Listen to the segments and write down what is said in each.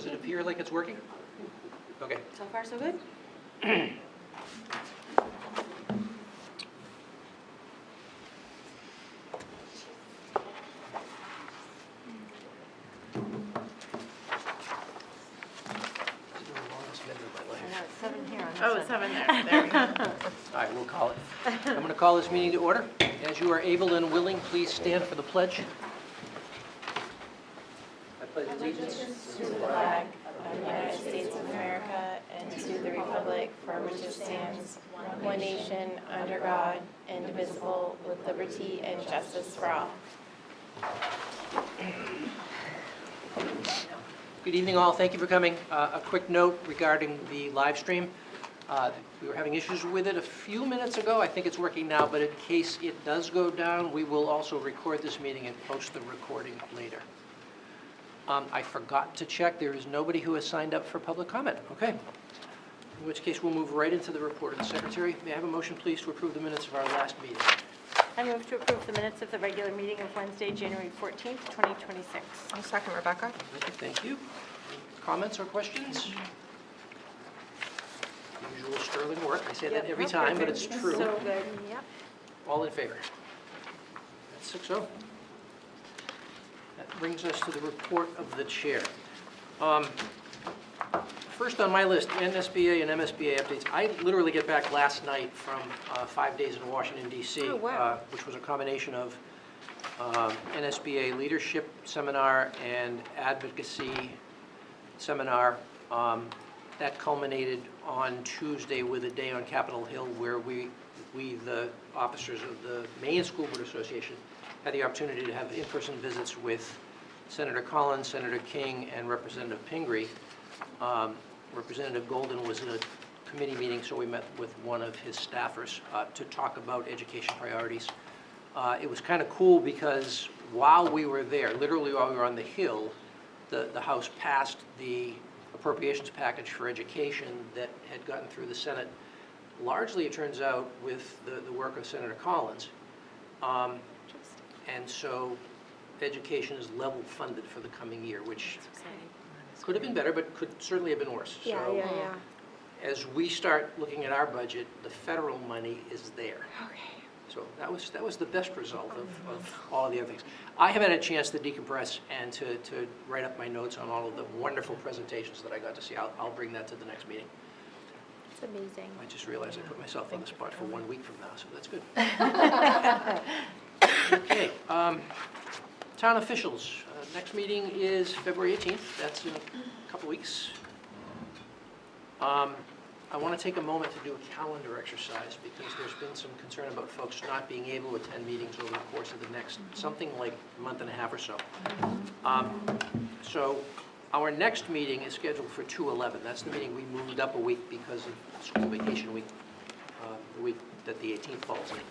Does it appear like it's working? Okay. So far, so good? This is the longest minute of my I life. know, it's 7 here on this Oh, one. it's 7 there. There we go. All right, we'll call it. I'm going to call this meeting to order. As you are able and willing, please stand for the pledge. I pledge allegiance To the flag of the United States of America and to the republic for which it stands, one nation, under God, indivisible, with liberty and justice for all. Good evening, all. Thank you for coming. A quick note regarding the live stream. We were having issues with it a few minutes ago. I think it's working now, but in case it does go down, we will also record this meeting and post the recording later. I forgot to check. There is nobody who has signed up for public comment. Okay. In which case, we'll move right into the report of the secretary. May I have a motion, please, to approve the minutes of our last meeting? I move to approve the minutes of the regular meeting of Wednesday, January 14th, 2026. I'll second, Rebecca. Thank you. Comments or questions? Usual sterling work. I say that every time, but it's true. So good. Yep. All in favor? That's 6-0. That brings us to the report of the chair. First on my list, NSBA and MSBA updates. I literally get back last night from 5 days in Washington, D.C., Oh, wow. which was a combination of NSBA leadership seminar and advocacy seminar. That culminated on Tuesday with a day on Capitol Hill where we, the officers of the Maine School Board Association, had the opportunity to have in-person visits with Senator Collins, Senator King, and Representative Pingree. Representative Golden was in a committee meeting, so we met with one of his staffers to talk about education priorities. It was kind of cool because while we were there, literally while we were on the Hill, the House passed the appropriations package for education that had gotten through the Senate. Largely, it turns out, with the work of Senator Collins. And so education is level funded for the coming year, which could have been better, but could certainly have been worse. Yeah, So yeah, yeah. as we start looking at our budget, the federal money is there. Okay. So that was the best result of all of the other things. I have had a chance to decompress and to write up my notes on all of the wonderful presentations that I got to see. I'll bring that to the next meeting. It's amazing. I just realized I put myself on the spot for 1 week from now, so that's good. Okay, town officials. Next meeting is February 18th. That's in a couple weeks. I want to take a moment to do a calendar exercise because there's been some concern about folks not being able to attend meetings over the course of the next, something like a month and a half or so. So our next meeting is scheduled for 2/11. That's the meeting we moved up a week because of school vacation week, the week that the 18th falls in.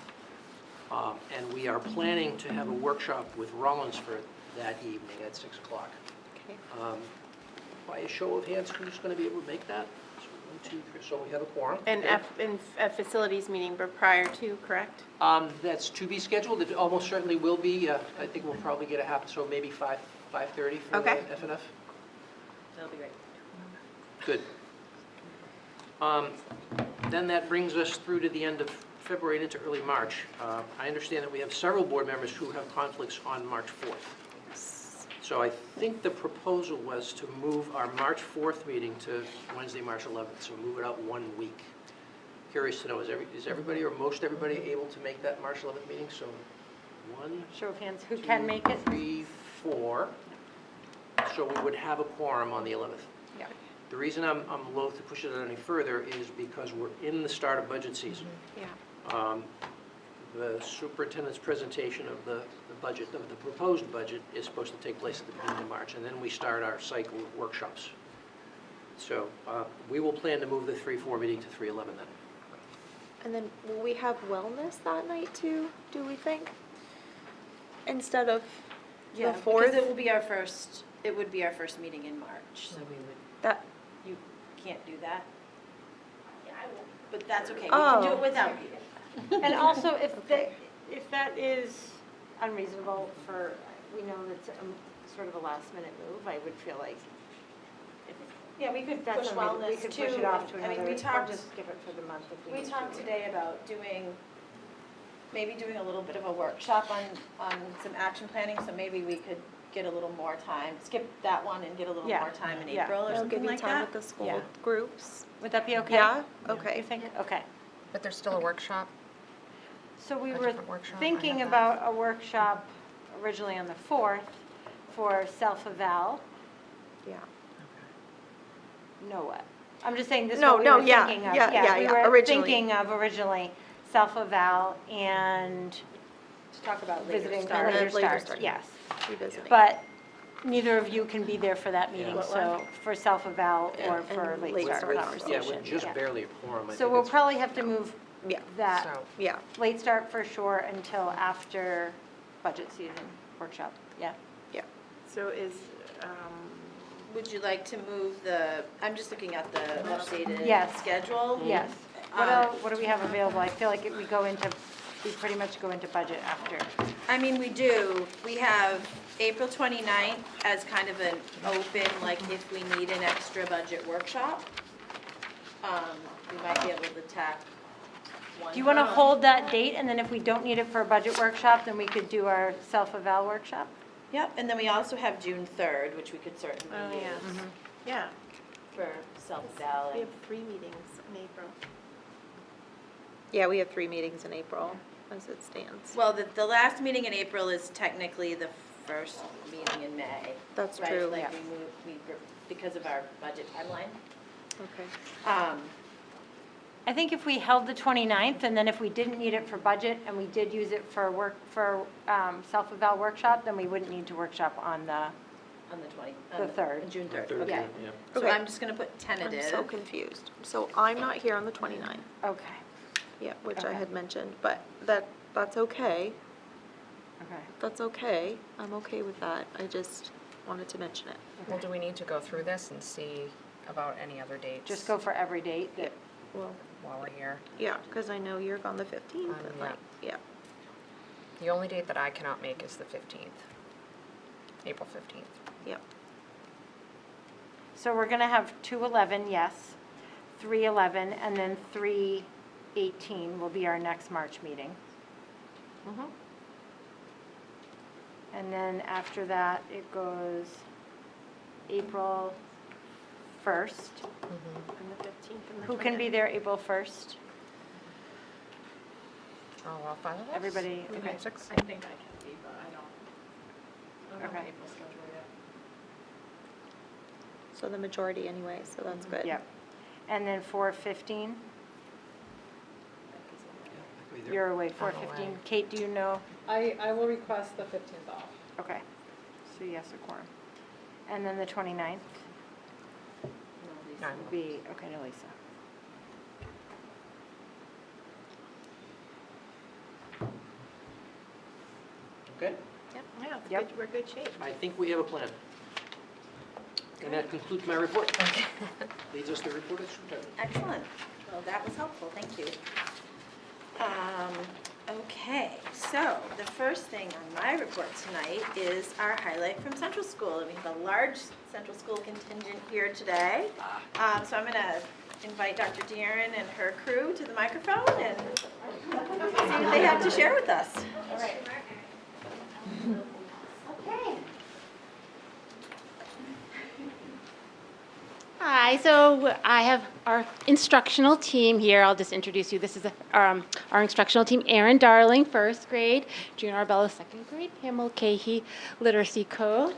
And we are planning to have a workshop with Rollinsford that evening at 6 o'clock. Okay. By a show of hands, who's going to be able to make that? So 1, 2, 3, so we have a quorum. And Okay. a facilities meeting, but prior to, correct? That's to be scheduled. It almost certainly will be. I think we'll probably get a half, so maybe 5:30 for Okay. the FNF. That'll be great. Good. Then that brings us through to the end of February and into early March. I understand that we have several board members who have conflicts on March 4th. So I think the proposal was to move our March 4th meeting to Wednesday, March 11th, so move it out 1 week. Curious to know, is everybody or most everybody able to make that March 11th meeting? So 1, Show of hands, who 2, can make it? 3, 4. So we would have a quorum on the 11th. Yeah. The reason I'm loath to push it out any further is because we're in the start of budget season. Yeah. The superintendent's presentation of the budget, of the proposed budget, is supposed to take place at the beginning of March, and then we start our cycle of workshops. So we will plan to move the 3-4 meeting to 3/11 then. And then will we have wellness that night too, do we think? Instead of Yeah, the because 4th? it would be our first meeting in March, so we would, That, you can't do that? Yeah, I will. But that's okay, we Oh. can do it without you. And also, if that is unreasonable for, we know that's sort of a last minute move, I would feel like Yeah, we could That's push something we wellness could too. push it off to I mean, another, we or talked, just skip it for the month if we we need to. talked today about doing, maybe doing a little bit of a workshop on some action planning, so maybe we could get a little more time, skip that one and get a little Yeah, more time in yeah. April or It'll something give you like time that. with the school Yeah. groups. Would that be okay? Yeah, You okay. think? Okay. But there's still a workshop? So we A were different workshop? I thinking have that. about a workshop originally on the 4th for self-eval. Yeah. No, what? I'm just saying this is No, what we no, were yeah, thinking of. yeah, We yeah, were originally. thinking of originally self-eval and To talk about visiting start. And then later later starts, start. yes. Revisiting. But neither of you can be there for that meeting, Yeah. What so for self-eval Yeah, or for and late late start start conversation. Yeah, we're just yeah. barely a quorum. I So think we'll it's- probably have to move Yeah, that So, yeah. late start for sure until after budget season workshop, yeah. So is, Would you like to move the, I'm just looking at the updated Yes. schedule. Yes. What Um, else, what do we have available? I feel like we pretty much go into budget after. I mean, we do. We have April 29th as kind of an open, like if we need an extra budget workshop. We might be able to tack one. Do you want to more. hold that date, and then if we don't need it for a budget workshop, then we could do our self-eval workshop? Yep, and then we also have June 3rd, which we could oh, certainly yeah, use yeah. for self-eval. We have 3 meetings in April. Yeah, we have 3 meetings in April as it stands. Well, the last meeting in April is technically the first meeting in May. That's right? true. Like Yeah. we moved, because of our budget timeline. Okay. I think if we held the 29th, and then if we didn't need it for budget, and we did use it for self-eval workshop, then we wouldn't need to workshop on the, On the 20. The 3rd. June The 3rd, third, okay. yeah. So Okay. I'm just gonna put I'm tentative. so confused. So I'm not here on the 29th. okay, Yeah, which I Okay. had mentioned, but that's okay. okay. That's okay. I'm okay with that. I just wanted to mention it. well, do we need to go through this and see about any other dates? Just go for every date that, Well, While we're here. yeah, because I know you're gone the 15th and Yeah. like, yeah. The only date that I cannot make is the 15th. April 15th. Yep. so we're going to have 2/11, yes, 3/11, and then 3/18 will be our next March meeting. And then after that, it goes April 1st. And the 15th and the Who can be 29th. there April 1st? Oh, all 5 of us? Everybody, okay. 6? I think I can be, but I don't have Okay. April schedule yet. So the majority anyway, so that's good. Yep. And then 4/15, I think we- you're away, I'm 4/15. away. Kate, do you know? I will request the 15th off. Okay, so yes, a quorum. And then the 29th No, would be, okay, no, Lisa. Okay, Yeah, it's Yep. good, we're good shape. I think we have a plan. And that concludes my report. Leads us to report of superintendent. Excellent. Well, that was helpful, thank you. Okay, so the first thing on my report tonight is our highlight from Central School. And we have a large Central School contingent here today. So I'm going to invite Dr. Deeren and her crew to the microphone and see what they have to share with us. All right. Hi, so I have our instructional team here. I'll just introduce you. This is our instructional team. Erin Darling, first grade. June Arbella, second grade. Pam Mulcahy, literacy coach.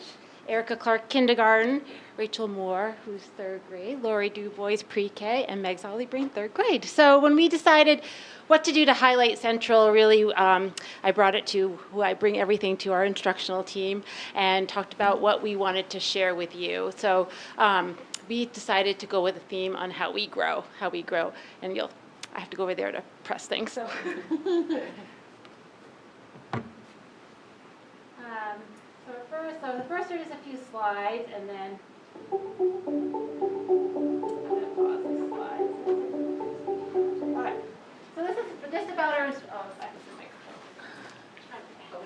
Erica Clark, kindergarten. Rachel Moore, who's third grade. Lori Dubois, pre-K. And Meg Zolly-Breen, third grade. So when we decided what to do to highlight Central, really, I brought it to who I bring everything to our instructional team and talked about what we wanted to share with you. So we decided to go with a theme on how we grow, and I have to go over there to press things, so. So the first are just a few slides, and then. I'm gonna pause the slides. Okay, so this is just about our, oh, I have the microphone. So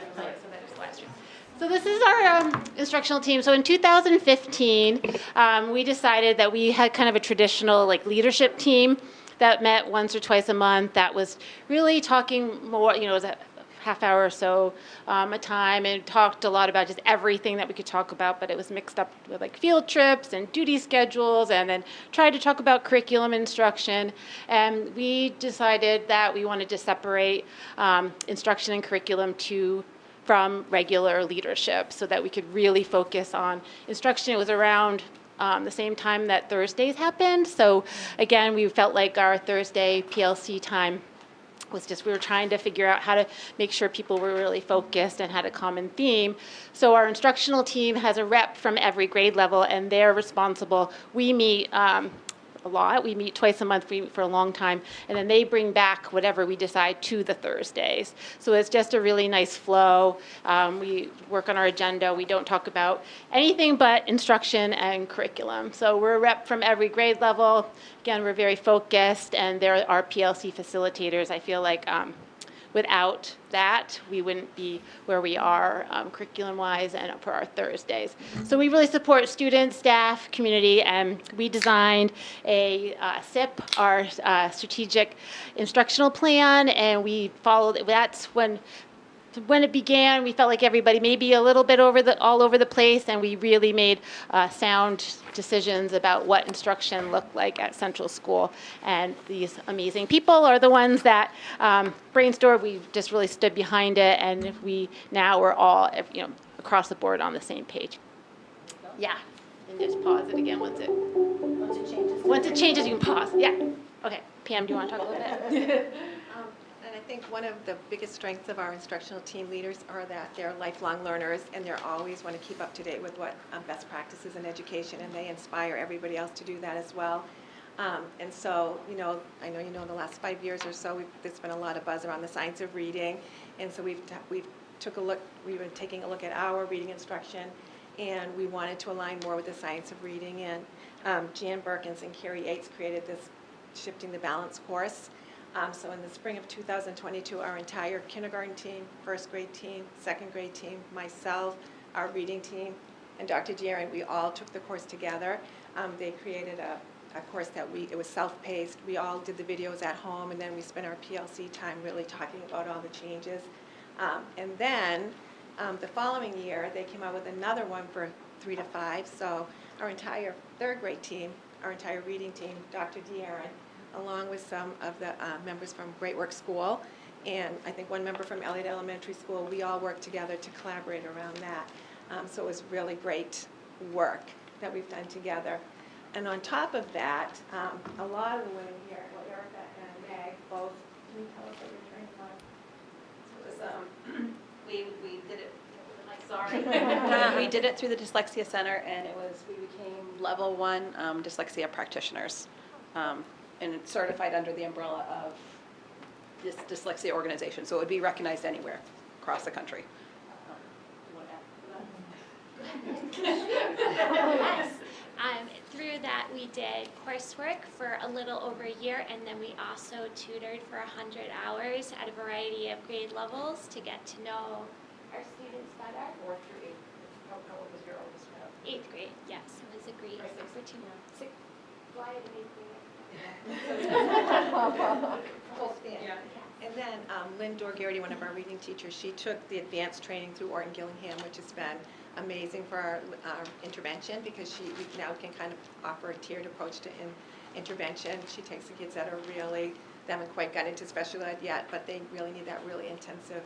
that was last year. So this is our instructional team. So in 2015, we decided that we had kind of a traditional like leadership team that met once or twice a month. That was really talking more, it was a half hour or so a time, and talked a lot about just everything that we could talk about, but it was mixed up with like field trips and duty schedules, and then tried to talk about curriculum instruction. And we decided that we wanted to separate instruction and curriculum from regular leadership so that we could really focus on instruction. It was around the same time that Thursdays happened. So again, we felt like our Thursday PLC time was just, we were trying to figure out how to make sure people were really focused and had a common theme. So our instructional team has a rep from every grade level, and they're responsible. We meet a lot. We meet twice a month for a long time, and then they bring back whatever we decide to the Thursdays. So it's just a really nice flow. We work on our agenda. We don't talk about anything but instruction and curriculum. So we're a rep from every grade level. Again, we're very focused, and there are PLC facilitators. I feel like without that, we wouldn't be where we are curriculum-wise and for our Thursdays. So we really support students, staff, community, and we designed a SIP, our strategic instructional plan, and we followed. That's when it began. We felt like everybody may be a little bit all over the place, and we really made sound decisions about what instruction looked like at Central School. And these amazing people are the ones that brainstormed. We just really stood behind it, and we're all across the board on the same page. Yeah, and just pause it again once it changes. You can pause. Yeah. Okay, Pam, do you want to talk a little bit? And I think one of the biggest strengths of our instructional team leaders are that they're lifelong learners, and they're always want to keep up to date with what best practices in education, and they inspire everybody else to do that as well. And so, I know in the last 5 years or so, there's been a lot of buzz around the science of reading, and so we've been taking a look at our reading instruction, and we wanted to align more with the science of reading. And Jan Berkins and Carrie Yates created this Shifting the Balance course. So in the spring of 2022, our entire kindergarten team, first grade team, second grade team, myself, our reading team, and Dr. Deeren, we all took the course together. They created a course it was self-paced. We all did the videos at home, and then we spent our PLC time really talking about all the changes. And then the following year, they came out with another one for 3 to 5. So our entire third grade team, our entire reading team, Dr. Deeren, along with some of the members from Great Work School, and I think one member from Elliott Elementary School, we all worked together to collaborate around that. So it was really great work that we've done together. And on top of that, a lot of the women here, Erica and Meg, both, can you tell us what you're training on? We did it, sorry. We did it through the Dyslexia Center, and we became level 1 dyslexia practitioners. And it's certified under the umbrella of this dyslexia organization, so it would be recognized anywhere across the country. Yes. Through that, we did coursework for a little over a year, and then we also tutored for 100 hours at a variety of grade levels to get to know our students better. 4th through 8th. How old was your oldest child? 8th grade, yes, it was a great opportunity. Why did we do it? Full span. Yeah. And then Lynn Dorgarity, one of our reading teachers, she took the advanced training through Orton Gillingham, which has been amazing for our intervention, because we now can kind of offer a tiered approach to intervention. She takes the kids that are really, they haven't quite gotten into special ed yet, but they really need that really intensive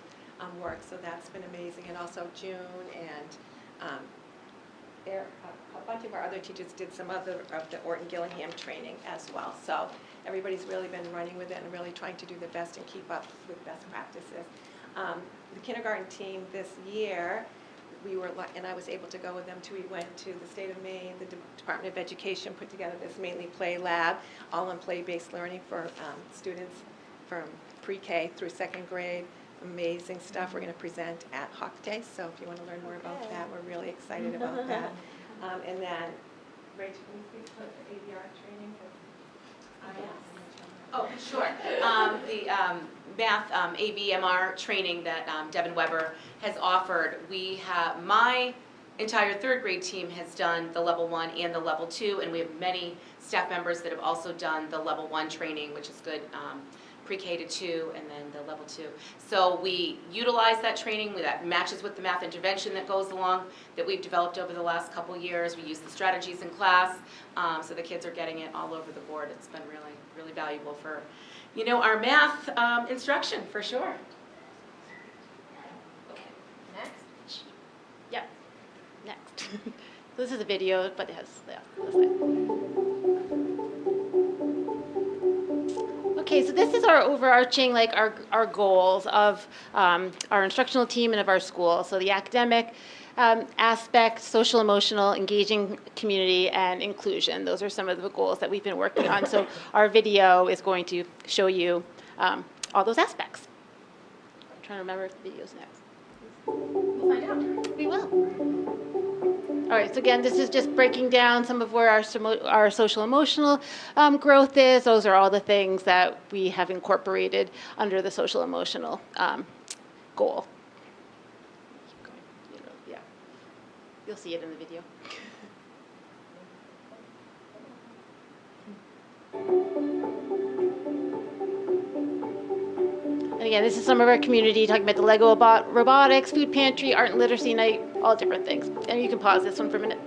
work. So that's been amazing. And also June and a bunch of our other teachers did some of the Orton Gillingham training as well. So everybody's really been running with it and really trying to do their best and keep up with best practices. The kindergarten team this year, and I was able to go with them too. We went to the state of Maine. The Department of Education put together this Mainly Play Lab, all on play-based learning for students from pre-K through 2nd grade. Amazing stuff. We're going to present at Hawk Day, so if you want to learn more about that, we're really excited about that. And then, Rachel, can you speak to the ADR training? Oh, sure. The math ABMR training that Devin Weber has offered, we have, my entire third grade team has done the level 1 and the level 2, and we have many staff members that have also done the level 1 training, which is good, pre-K to 2, and then the level 2. So we utilize that training, that matches with the math intervention that goes along, that we've developed over the last couple years. We use the strategies in class, so the kids are getting it all over the board. It's been really, really valuable for, you know, our math instruction, for sure. Next. Yep, next. So this is a video, but it has, yeah, this side. Okay, so this is our overarching, like our goals of our instructional team and of our school. So the academic aspect, social, emotional, engaging community, and inclusion. Those are some of the goals that we've been working on. So our video is going to show you all those aspects. I'm trying to remember if the video's next. We'll find out. We will. All right, so again, this is just breaking down some of where our social emotional growth is. Those are all the things that we have incorporated under the social emotional goal. Yeah, you'll see it in the video. And again, this is some of our community talking about the Lego robotics, food pantry, art and literacy night, all different things. And you can pause this one for a minute.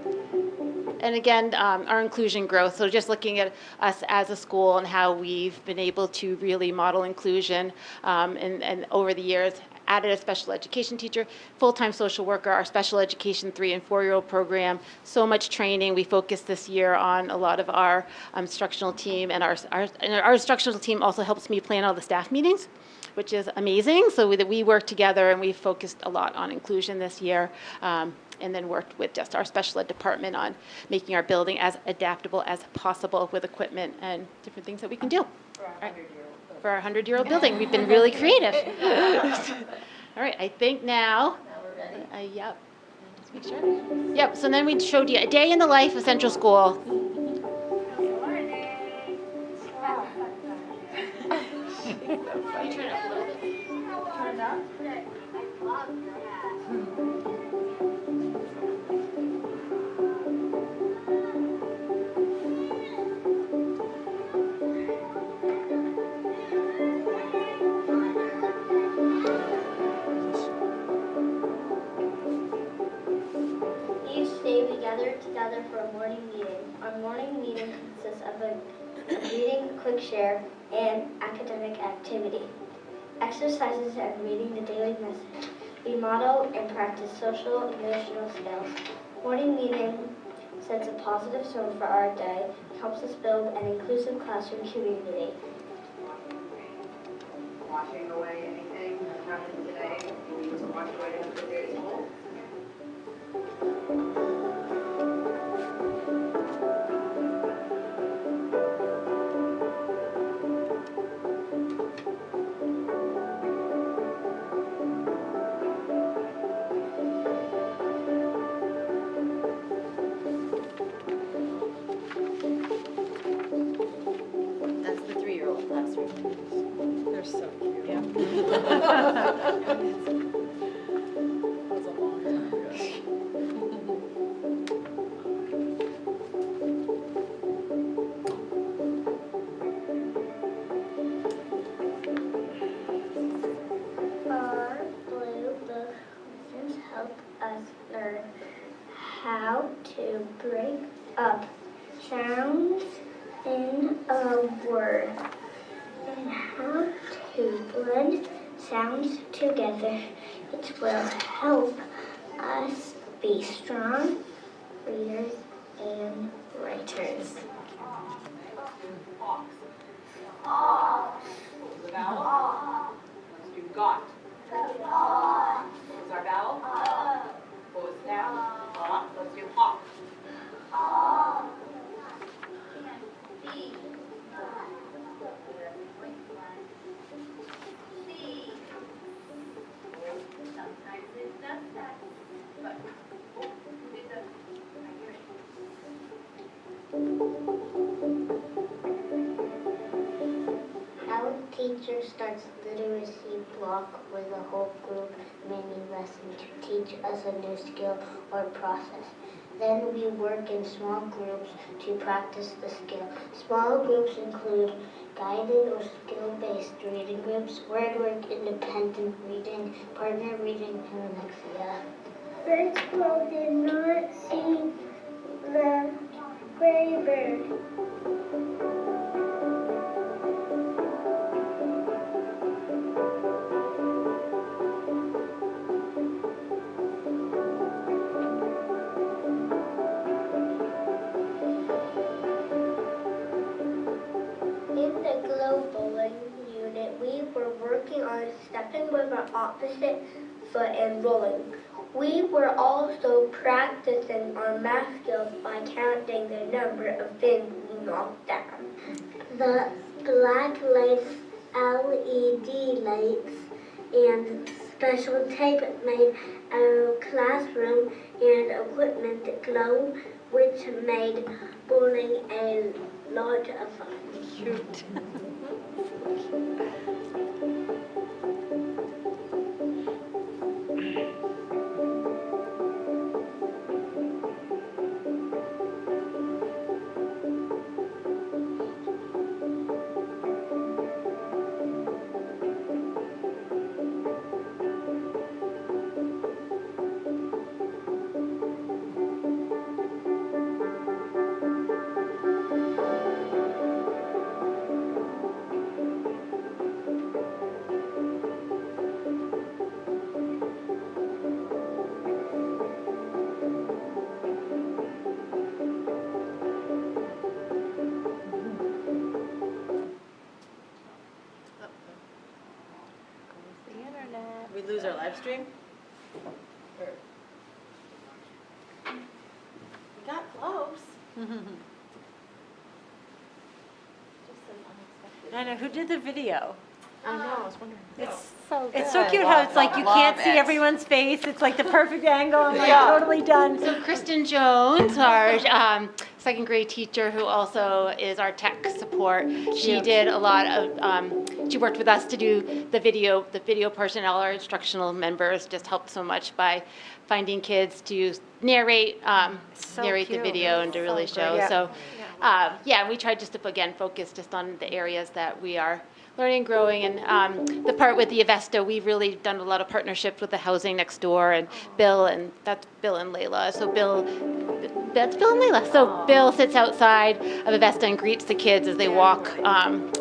And again, our inclusion growth. So just looking at us as a school and how we've been able to really model inclusion, and over the years added a special education teacher, full-time social worker, our special education 3- and 4-year-old program, so much training. We focused this year on a lot of our instructional team, and our instructional team also helps me plan all the staff meetings, which is amazing. So we work together, and we focused a lot on inclusion this year, and then worked with just our special ed department on making our building as adaptable as possible with equipment and different things that we can do. For our 100-year-old building, we've been really creative. All right, I think now. Yep. Just make sure. Yep. So then we showed you a day in the life of Central School. Each day we gather together for a morning meeting. Our morning meeting consists of a reading, quick share, and academic activity. Exercises and reading the daily message. We model and practice social emotional skills. Morning meeting sets a positive tone for our day, helps us build an inclusive classroom community. Washing away anything that happened today, we need to wash away the day at school. That's the 3-year-old classroom. They're so cute. Yeah. That was a long time ago. Our Blue Book lessons help us learn how to break up sounds in a word and how to blend sounds together. It will help us be strong readers and writers. The vowel? Let's do got. What was our vowel? What was the noun? Let's do hawk. Sometimes it does that, but it doesn't. I hear it. teacher starts literacy block with a whole group mini lesson to teach us a new skill or process. Then we work in small groups to practice the skill. Small groups include guided or skill-based reading groups, word work, independent reading, partner reading, and Lexia. Bird Squirrel did not see the gray bird. In the glow bowling unit, we were working on stepping with our opposite foot and rolling. We were also practicing our math skills by counting the number of things we knocked down. The black lights, LED lights, and special tape made our classroom and equipment glow, which made bowling a lot of fun. Cute. We lose our live stream? We got close. I know, who did the video? I know, I was wondering. It's So good. It's so cute how it's like you can't see everyone's face. It's like the perfect angle. I'm like totally done. So Kristen Jones, our second grade teacher who also is our tech support, she did a lot of, she worked with us to do the video portion. All our instructional members just helped so much by finding kids to narrate narrate the video and to really show. great. So yeah, we tried just to, again, focus just on the areas that we are learning, growing, and the part with the Avesta, we've really done a lot of partnerships with the housing next door, and Bill, and that's Bill and Layla. So that's Bill and Layla. So Bill sits outside of Avesta and greets the kids as they walk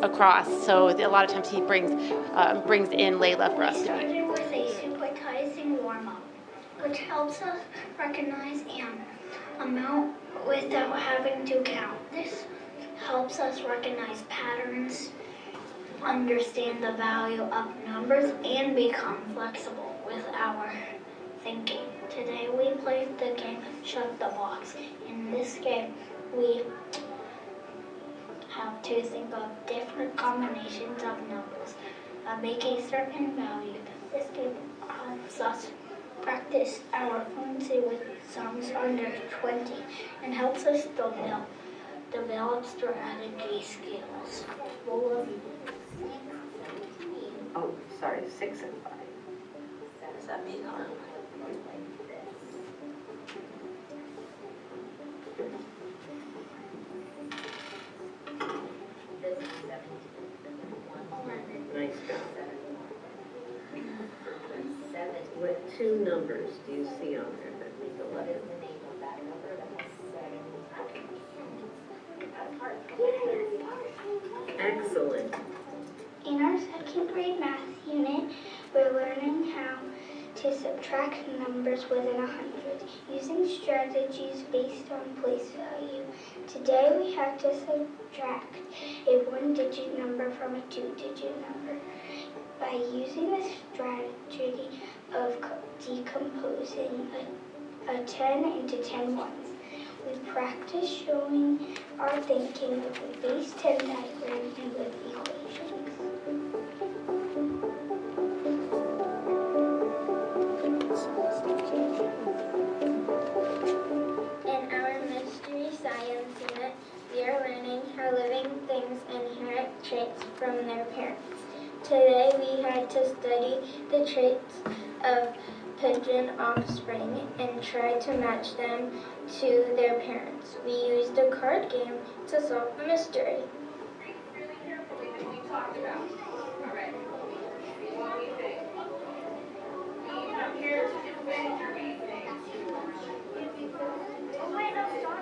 across. So a lot of times he brings in Layla for us to meet. Started with a supervising warm-up, which helps us recognize an amount without having to count. This helps us recognize patterns, understand the value of numbers, and become flexible with our thinking. Today we played the game Shut the Box. In this game, we have to think of different combinations of numbers that make a certain value. This game helps us practice our fluency with sums under 20 and helps us develop strategy skills. Oh, sorry, 6 and 5. Does that mean hard? Nice job. What two numbers do you see on there that make 11? Excellent. In our second grade math unit, we're learning how to subtract numbers within 100 using strategies based on place value. Today we have to subtract a one-digit number from a two-digit number. By using the strategy of decomposing a 10 into 10 ones, we practice showing our thinking with a base 10 diagram and with equations. In our mystery science unit, we are learning how living things inherit traits from their parents. Today we had to study the traits of pigeon offspring and try to match them to their parents. We used a card game to solve the mystery. Really carefully that we talked about. All right. What do you think? We come here to defend your evening. Oh, wait, no, stop.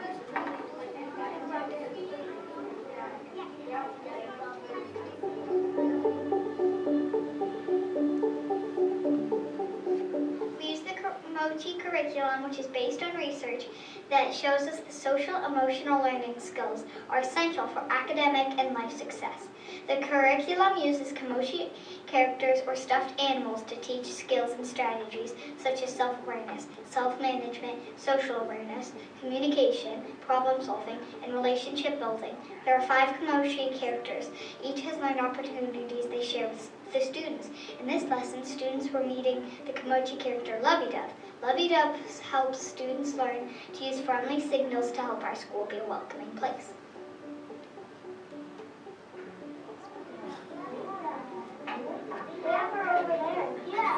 We use the Komochi curriculum, which is based on research that shows us the social emotional learning skills are essential for academic and life success. The curriculum uses Komochi characters or stuffed animals to teach skills and strategies such as self-awareness, self-management, social awareness, communication, problem-solving, and relationship building. There are 5 Komochi characters. Each has learned opportunities they share with the students. In this lesson, students were meeting the Komochi character Lovey-Dove. Lovey-Dove helps students learn to use friendly signals to help our school be a welcoming place.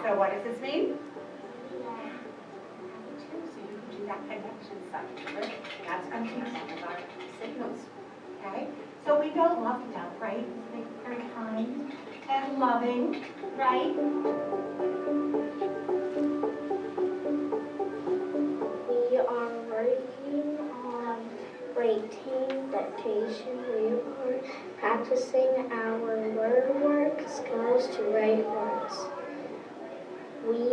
So what does this mean? So you can do that connection side. That's going to be our signals. Okay? So we know Lovey-Dove, right? They're very kind and loving, right? We are working on writing dictation. We are practicing our word work skills to write words. We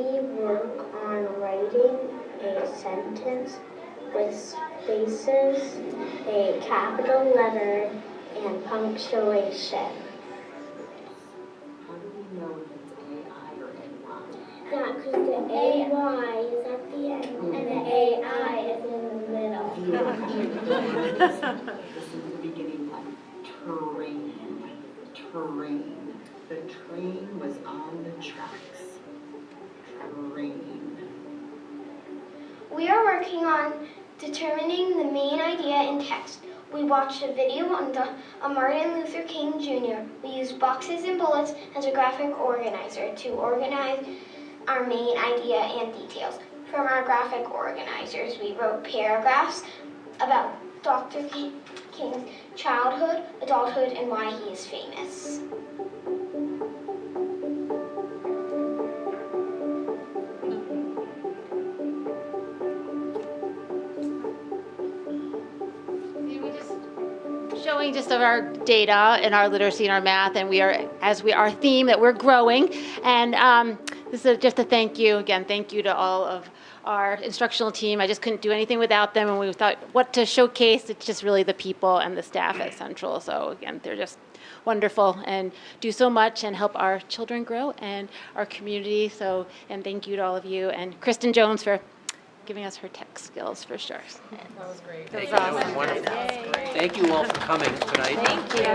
work on writing a sentence with spaces, a capital letter, and punctuation. How do we know if it's A-I or A-Y? Yeah, because the A-Y is at the end, and the A-I is in the middle. This is the beginning one. Terrain. Terrain. The train was on the tracks. Terrain. We are working on determining the main idea in text. We watched a video on Martin Luther King Jr. We used boxes and bullets as a graphic organizer to organize our main idea and details. From our graphic organizers, we wrote paragraphs about Dr. King's childhood, adulthood, and why he is famous. Showing just of our data and our literacy and our math, and our theme that we're growing. And this is just a thank you, again, thank you to all of our instructional team. I just couldn't do anything without them, and we thought what to showcase. It's just really the people and the staff at Central. So again, they're just wonderful and do so much and help our children grow and our community. So, and thank you to all of you, and Kristen Jones for giving us her tech skills for sure. That was great. Thank you. That was wonderful. Thank you all for coming tonight. Thank you.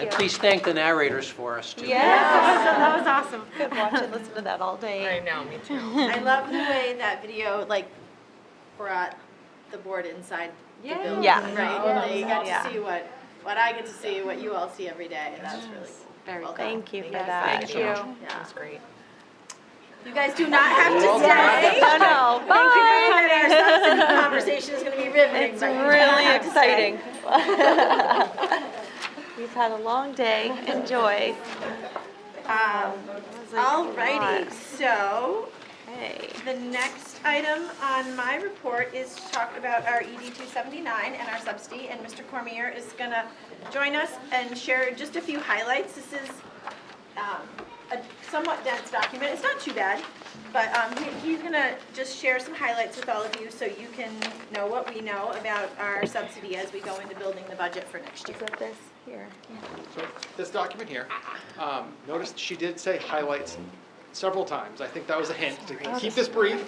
And please thank the narrators for us, too. That was awesome. Could watch and listen to that all day. I know, me too. I love the way that video brought the board inside the building. Yeah. Right? You got Yeah. to see what I get to see, what you all see every day, and that's really cool. Very Well cool. done. Thank you for guys. that. Thank you. Yeah. That's great. You guys do not have to Well stay. done. No, Thank you for coming. Our substantive conversation is going to be riveting. It's but you do not really have to stay. exciting. We've had a long day. Enjoy. Alrighty, so Okay. the next item on my report is to talk about our ED 279 and our subsidy, and Mr. Cormier is going to join us and share just a few highlights. This is a somewhat dense document. It's not too bad, but he's going to just share some highlights with all of you so you can know what we know about our subsidy as we go into building the budget for next year. Is that this here? So this document here, notice she did say highlights several times. I think that was a hint to keep this brief.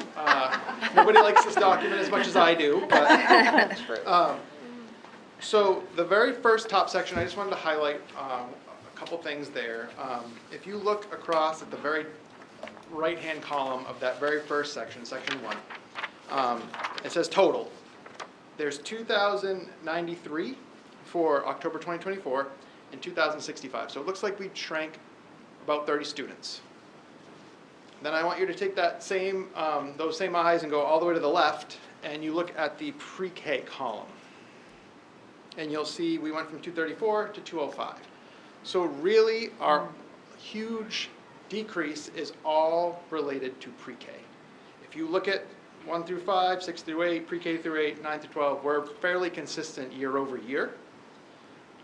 Nobody likes this document as much as I do, but so the very first top section, I just wanted to highlight a couple things there. If you look across at the very right-hand column of that very first section, section 1, it says total. There's 2,093 for October 2024 and 2,065. So it looks like we shrank about 30 students. Then I want you to take that same, those same eyes and go all the way to the left, and you look at the pre-K column. And you'll see we went from 234 to 205. So really, our huge decrease is all related to pre-K. If you look at 1 through 5, 6 through 8, pre-K through 8, 9 through 12, we're fairly consistent year over year.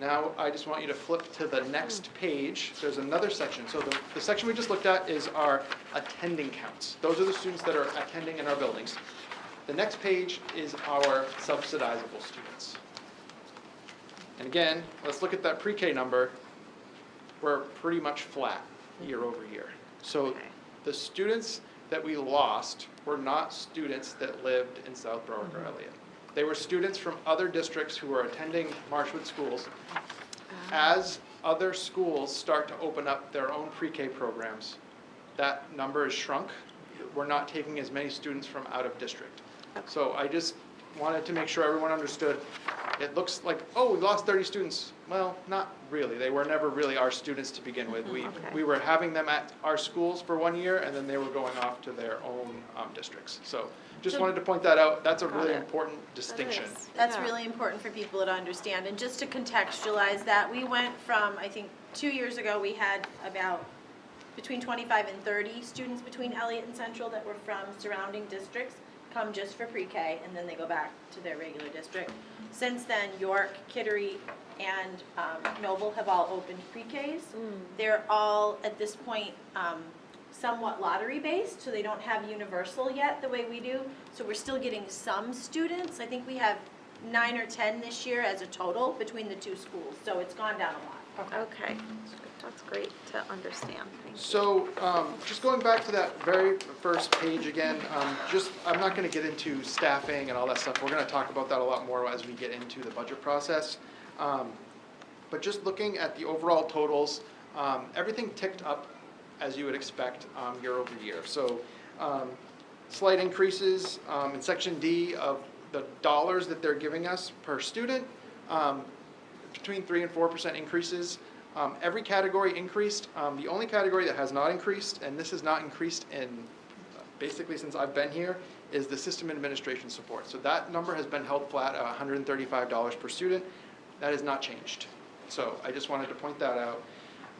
Now, I just want you to flip to the next page. There's another section. So the section we just looked at is our attending counts. Those are the students that are attending in our buildings. The next page is our subsidizable students. And again, let's look at that pre-K number. We're pretty much flat year over year. So the students that we lost were not students that lived in South Berwick or Elliott. They were students from other districts who were attending Marshwood schools. As other schools start to open up their own pre-K programs, that number is shrunk. We're not taking as many students from out of district. So I just wanted to make sure everyone understood. It looks like, oh, we lost 30 students. Well, not really. They were never really our students to begin with. We were having them at our schools for 1 year, and then they were going off to their own districts. So just wanted to point that out. That's a really important distinction. That's really important for people to understand. And just to contextualize that, we went from, I think, 2 years ago, we had about between 25 and 30 students between Elliott and Central that were from surrounding districts come just for pre-K, and then they go back to their regular district. Since then, York, Kittery, and Noble have all opened pre-Ks. They're all, at this point, somewhat lottery-based, so they don't have universal yet the way we do. So we're still getting some students. I think we have 9 or 10 this year as a total between the two schools, so it's gone down a lot. Okay, that's great to understand. Thank you. So just going back to that very first page again, I'm not going to get into staffing and all that stuff. We're going to talk about that a lot more as we get into the budget process. But just looking at the overall totals, everything ticked up as you would expect year over year. So slight increases in section D of the dollars that they're giving us per student, between 3% and 4% increases. Every category increased. The only category that has not increased, and this has not increased in basically since I've been here, is the system administration support. So that number has been held flat at $135 per student. That has not changed. So I just wanted to point that out.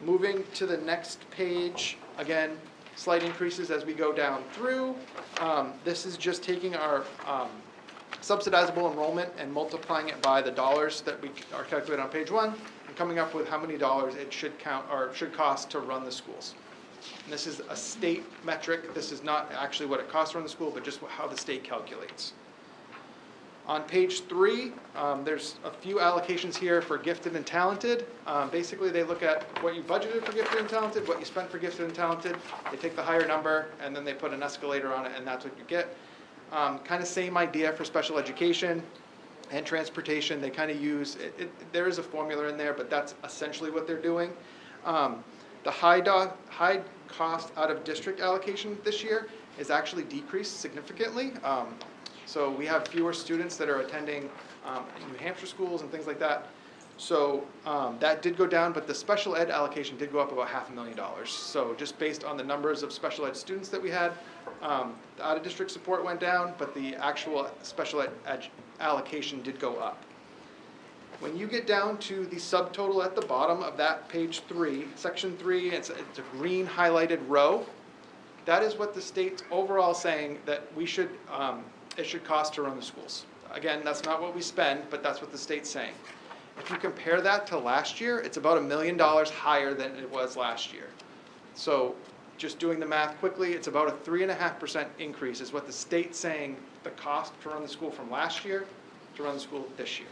Moving to the next page, again, slight increases as we go down through. This is just taking our subsidizable enrollment and multiplying it by the dollars that we are calculated on page 1 and coming up with how many dollars it should count or should cost to run the schools. And this is a state metric. This is not actually what it costs to run the school, but just how the state calculates. On page 3, there's a few allocations here for gifted and talented. Basically, they look at what you budgeted for gifted and talented, what you spent for gifted and talented. They take the higher number, and then they put an escalator on it, and that's what you get. Kind of same idea for special education and transportation. They kind of use, there is a formula in there, but that's essentially what they're doing. The high cost out of district allocation this year is actually decreased significantly. So we have fewer students that are attending New Hampshire schools and things like that. So that did go down, but the special ed allocation did go up about $500,000. So just based on the numbers of special ed students that we had, the out-of-district support went down, but the actual special ed allocation did go up. When you get down to the subtotal at the bottom of that page 3, section 3, it's a green highlighted row. That is what the state's overall saying that we should, it should cost to run the schools. Again, that's not what we spend, but that's what the state's saying. If you compare that to last year, it's about $1 million higher than it was last year. So just doing the math quickly, it's about a 3.5% increase is what the state's saying the cost to run the school from last year to run the school this year.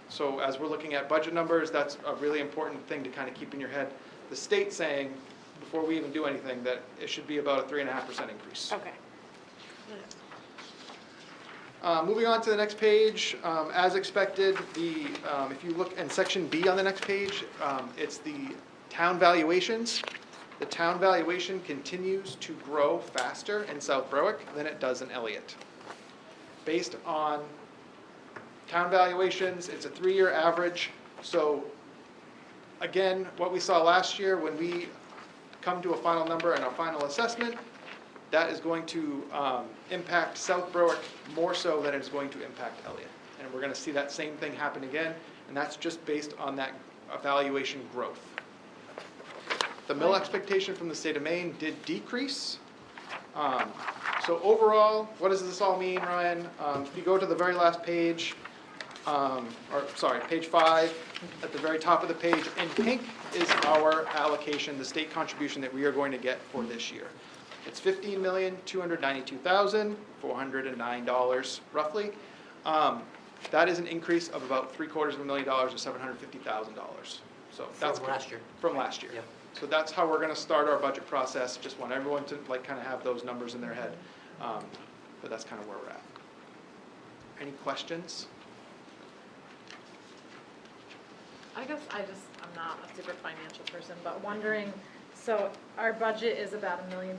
So as we're looking at budget numbers, that's a really important thing to kind of keep in your head. The state's saying, before we even do anything, that it should be about a 3.5% increase. Okay. Moving on to the next page, as expected, if you look in section B on the next page, it's the town valuations. The town valuation continues to grow faster in South Berwick than it does in Elliott. Based on town valuations, it's a 3-year average. So again, what we saw last year when we come to a final number and a final assessment, that is going to impact South Berwick more so than it's going to impact Elliott. And we're going to see that same thing happen again, and that's just based on that evaluation growth. The mill expectation from the state of Maine did decrease. So overall, what does this all mean, Ryan? If you go to the very last page, page 5, at the very top of the page, in pink is our allocation, the state contribution that we are going to get for this year. It's $15,292,409 roughly. That is an increase of about $750,000 to $750,000. So that's From last year. From last year. Yep. So that's how we're going to start our budget process. Just want everyone to kind of have those numbers in their head. But that's kind of where we're at. Any questions? I guess I'm not a super financial person, but wondering, so our budget is about $1 million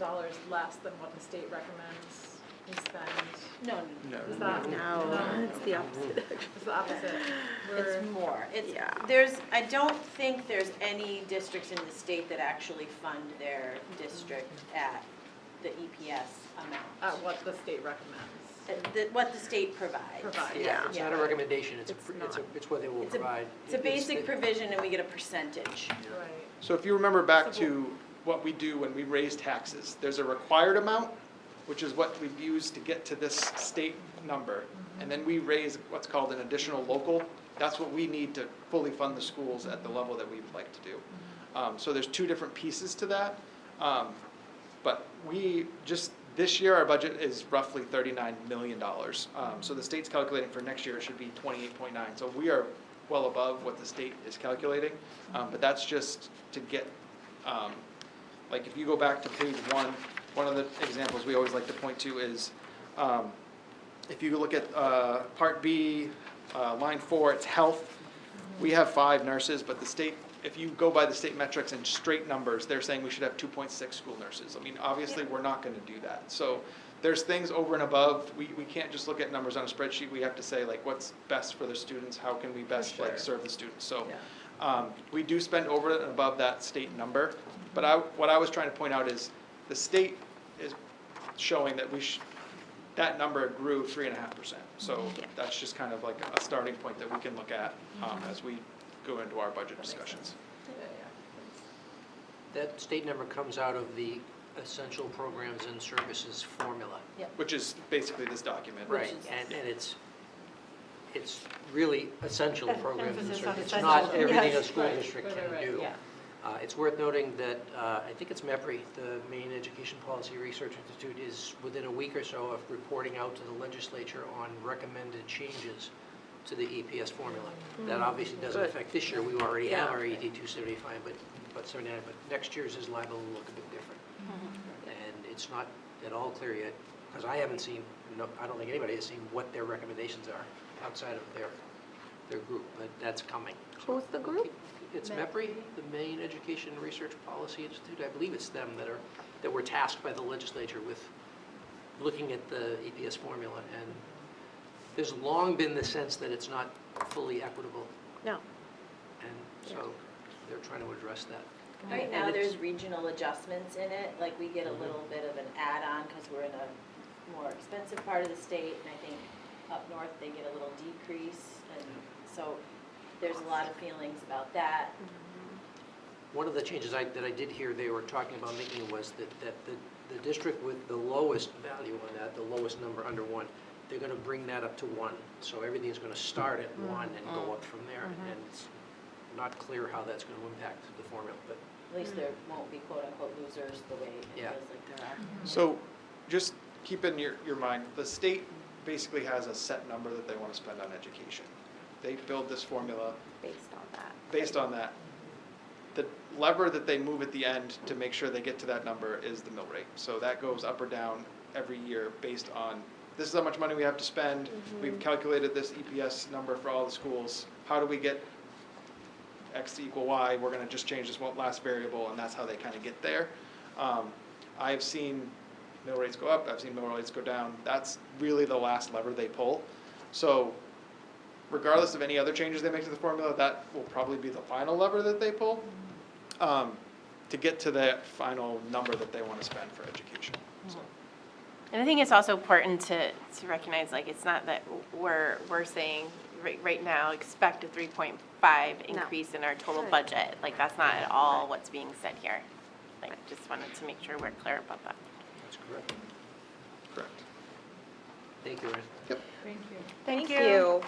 less than what the state recommends we spend. No, Is that? No, it's the opposite. It's the opposite. it's more. There's, I don't think there's any districts in the state that actually fund their district at the EPS amount. What the state recommends. What the state provides. Yeah. It's not a recommendation, it's not. it's what they will provide. It's a basic provision and we get a percentage. Right. So if you remember back to what we do when we raise taxes, there's a required amount, which is what we've used to get to this state number. And then we raise what's called an additional local. That's what we need to fully fund the schools at the level that we would like to do. So there's two different pieces to that. But we just, this year our budget is roughly $39 million. So the state's calculating for next year it should be 28.9. So we are well above what the state is calculating. But that's just to get, like if you go back to page 1, one of the examples we always like to point to is, if you look at Part B, line 4, it's health. We have 5 nurses, but the state, if you go by the state metrics and straight numbers, they're saying we should have 2.6 school nurses. I mean, obviously, we're not going to do that. So there's things over and above. We can't just look at numbers on a spreadsheet. We have to say, like, what's best for the students? How can we best like serve the students? So we do spend over and above that state number. But what I was trying to point out is the state is showing that that number grew 3.5%. So that's just kind of like a starting point that we can look at as we go into our budget discussions. That state number comes out of the essential programs and services formula. Which is basically this document. Right, and it's really essential programs and Emphasis on services. It's essential. not everything a Yes. school Right. district Right, can right, do. yeah. It's worth noting that I think it's MEPRI, the Maine Education Policy Research Institute, is within a week or so of reporting out to the legislature on recommended changes to the EPS formula. That obviously doesn't affect this year. We already have our ED 275, but 79, but next year's is liable to look a bit different. And it's not at all clear yet, because I haven't seen, I don't think anybody has seen what their recommendations are outside of their group, but that's coming. Who's the group? It's MEPRI, the Maine Education Research Policy Institute. I believe it's them that were tasked by the legislature with looking at the EPS formula. And there's long been the sense that it's not fully equitable. No. And so they're trying to address that. Right And now, it's- there's regional adjustments in it, like we get a little bit of an add-on because we're in a more expensive part of the state, and I think up north they get a little decrease, and so there's a lot of feelings about that. One of the changes that I did hear they were talking about making was that the district with the lowest value on that, the lowest number under 1, they're going to bring that up to 1. So everything's going to start at 1 and go up from there. And it's not clear how that's going to impact the formula, but At least there won't be quote-unquote losers the way it feels like there are. So just keep in your mind, the state basically has a set number that they want to spend on education. They build this formula based on that. The lever that they move at the end to make sure they get to that number is the mill rate. So that goes up or down every year based on, this is how much money we have to spend. We've calculated this EPS number for all the schools. How do we get X equal Y? We're going to just change this one last variable, and that's how they kind of get there. I've seen mill rates go up. I've seen mill rates go down. That's really the last lever they pull. So regardless of any other changes they make to the formula, that will probably be the final lever that they pull. to get to that final number that they want to spend for education. So. And I think it's also important to recognize, like, it's not that we're saying right now, expect a 3.5 increase in our total budget. Like, that's not at all what's being said here. Like, just wanted to make sure we're clear about that. That's correct. Correct. Thank you, Erin. Yep. Thank you. Thank you.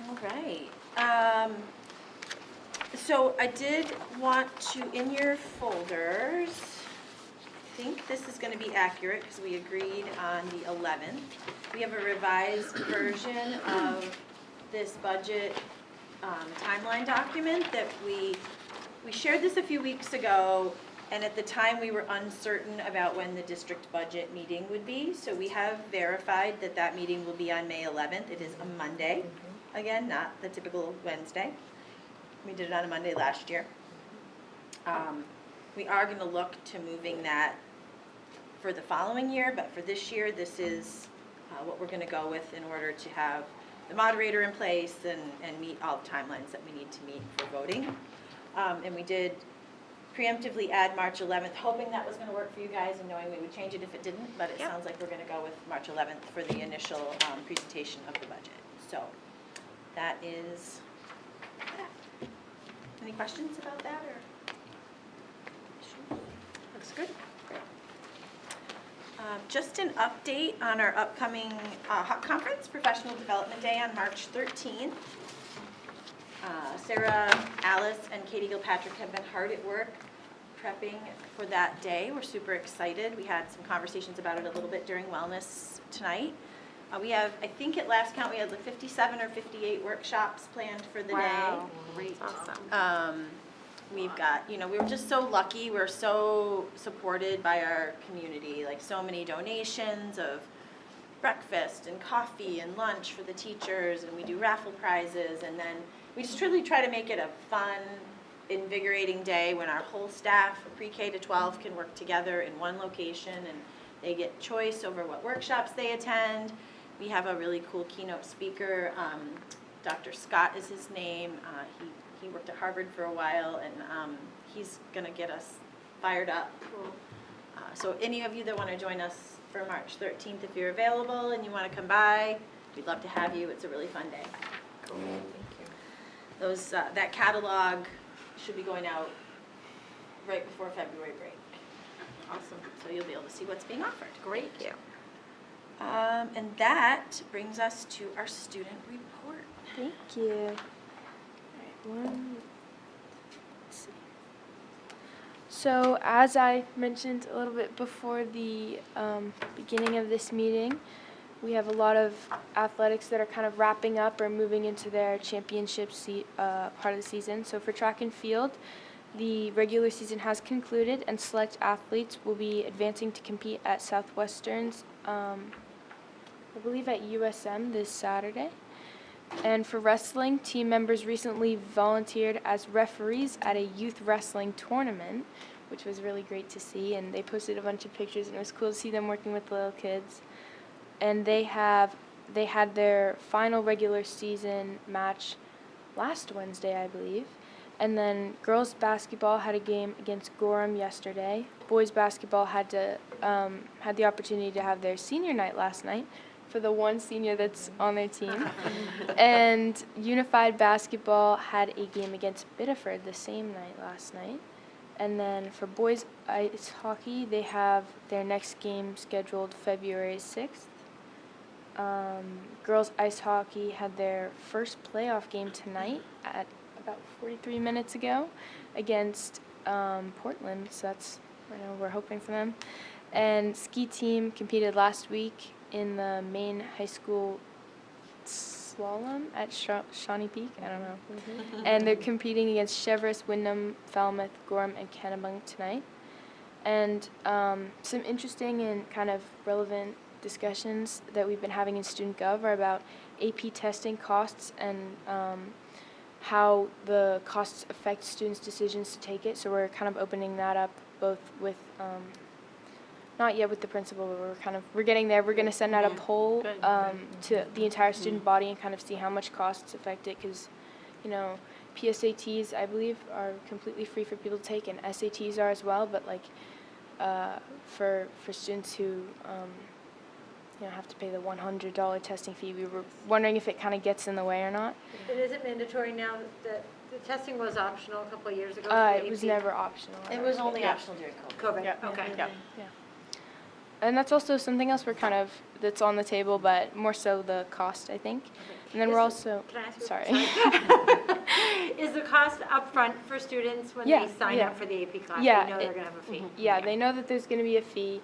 All right. So I did want to, in your folders, I think this is going to be accurate because we agreed on the 11th. We have a revised version of this budget timeline document that we shared this a few weeks ago, and at the time we were uncertain about when the district budget meeting would be. So we have verified that that meeting will be on May 11th. It is a Monday, again, not the typical Wednesday. We did it on a Monday last year. We are going to look to moving that for the following year, but for this year, this is what we're going to go with in order to have the moderator in place and meet all the timelines that we need to meet for voting. And we did preemptively add March 11th, hoping that was going to work for you guys and knowing we would change it if it didn't, but it sounds like we're going to go with March 11th for the initial presentation of the budget. So that is that. Any questions about that or issues? Looks good. Just an update on our upcoming HOP conference, Professional Development Day on March 13th. Sarah, Alice, and Katie Gilpatrick have been hard at work prepping for that day. We're super excited. We had some conversations about it a little bit during wellness tonight. We have, I think at last count, we had like 57 or 58 workshops planned for the day. Great. Awesome. We've got, we were just so lucky. We're so supported by our community, like so many donations of breakfast and coffee and lunch for the teachers, and we do raffle prizes, and then we just truly try to make it a fun, invigorating day when our whole staff, pre-K to 12, can work together in one location, and they get choice over what workshops they attend. We have a really cool keynote speaker. Dr. Scott is his name. He worked at Harvard for a while, and he's going to get us fired up. So any of you that want to join us for March 13th, if you're available and you want to come by, we'd love to have you. It's a really fun day. Cool. Thank Those that catalog should be going out right before February break. Awesome. So you'll be able to see what's being offered. Great. Thank you. And that brings us to our student report. Thank you. All right, let's see. So as I mentioned a little bit before the beginning of this meeting, we have a lot of athletics that are kind of wrapping up or moving into their championship part of the season. So for track and field, the regular season has concluded, and select athletes will be advancing to compete at Southwestern's, I believe at USM this Saturday. And for wrestling, team members recently volunteered as referees at a youth wrestling tournament, which was really great to see, and they posted a bunch of pictures, and it was cool to see them working with little kids. And they had their final regular season match last Wednesday, I believe. And then girls basketball had a game against Gorham yesterday. Boys basketball had the opportunity to have their senior night last night for the one senior that's on their team. And Unified basketball had a game against Biddeford the same night last night. And then for boys ice hockey, they have their next game scheduled February 6th. Girls ice hockey had their first playoff game tonight at about 43 minutes ago against Portland, so that's, I know we're hoping for them. And ski team competed last week in the Maine High School slalom at Shawnee Peak, I don't know. And they're competing against Cheverus, Windham, Falmouth, Gorham, and Kennebunk tonight. And some interesting and kind of relevant discussions that we've been having in Student Gov are about AP testing costs and how the costs affect students' decisions to take it. So we're kind of opening that up both with, not yet with the principal, but we're getting there. We're going to send out a poll to the entire student body and kind of see how much costs affect it, because you know, PSATs, I believe, are completely free for people to take, and SATs are as well, but like, for students who, you know, have to pay the $100 testing fee, we were wondering if it kind of gets in the way or not. And is it mandatory now that the testing was optional a couple of years ago? It was never optional. It was only optional during COVID. COVID, okay. Yeah. And that's also something else that's on the table, but more so the cost, I think. And then we're also, Can I ask you? sorry. Is the cost upfront for students when Yeah, they sign yeah. up for the AP class? Yeah, They know they're gonna have a fee? Yeah, they know that there's going to be a fee,